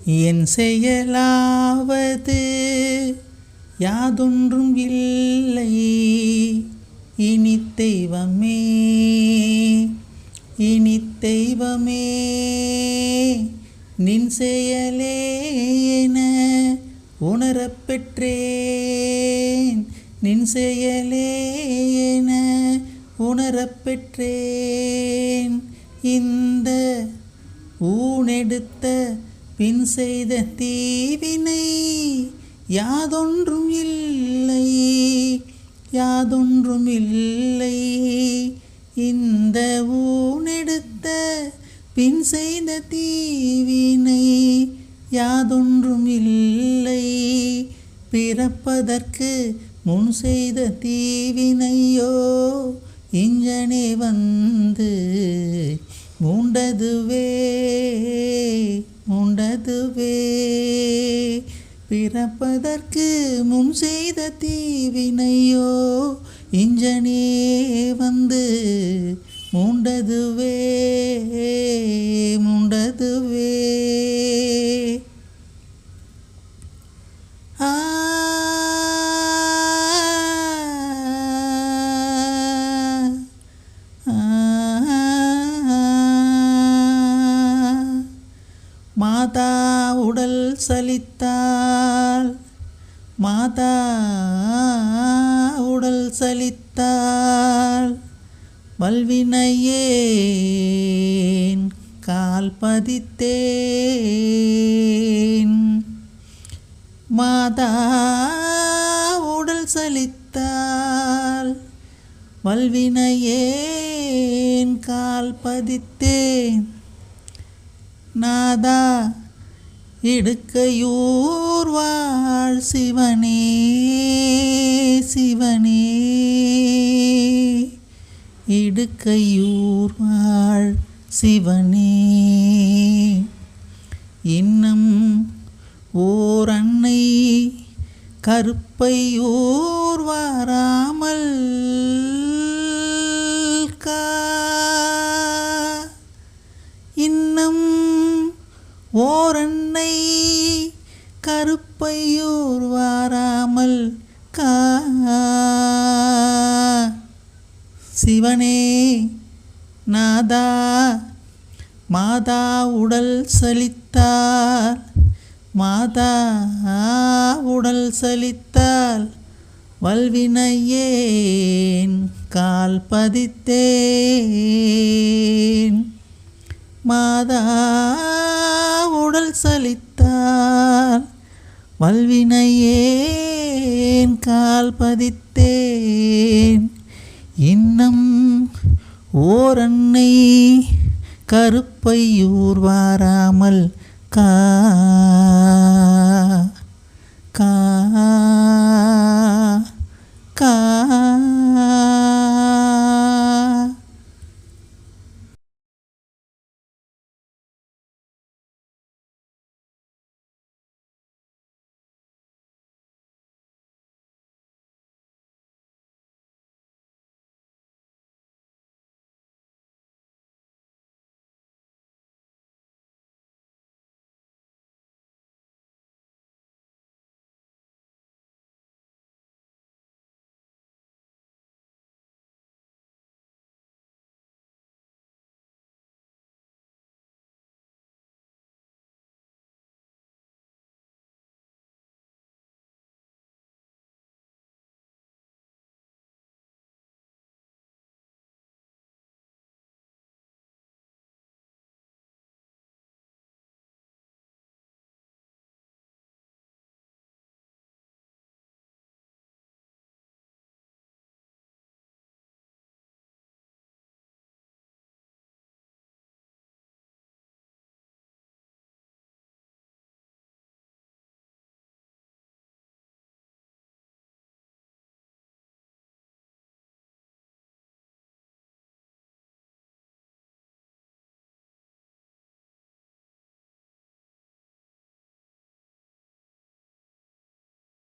என் செயலாவது யாதொன்றும் இல்லை இனி தெய்வமே இனி தெய்வமே நின் செயலே என உணரப் பெற்றேன் நின் செயலே என உணரப் பெற்றேன் இந்த ஊனெடுத்த பின் செய்த தீவினை யாதொன்றும் இல்லை யாதொன்றும் இல்லை இந்த ஊனெடுத்த பின் செய்த தீவினை யாதொன்றும் இல்லை பிறப்பதற்கு முன் செய்த தீவினையோ இஞ்சனே வந்து மூண்டதுவே பிறப்பதற்கு முன் செய்த தீவினையோ இஞ்சனே வந்து மூண்டதுவே மாதா உடல் சலித்தாள் மாதா உடல் சலித்தாள் வல்வினையேன் கால் பதித்தேன் மாதா உடல் சலித்தாள் வல்வினையேன் கால் பதித்தேன் நாதா இடுக்கையூர் வாழ் சிவனே சிவனே இடுக்கையூர் வாழ் சிவனே இன்னும் ஓர் அன்னை கருப்பையூர் வாராமல் இன்னும் ஓரன்னை கருப்பையூர் வாராமல் சிவனே நாதா மாதா உடல் சலித்தால் மாதா உடல் சலித்தால் வல்வினையேன் கால் பதித்தேன் மாதா உடல் சலித்தால் வல்வினையேன் கால் பதித்தேன் இன்னும் ஓரன்னை கருப்பையூர் வாராமல்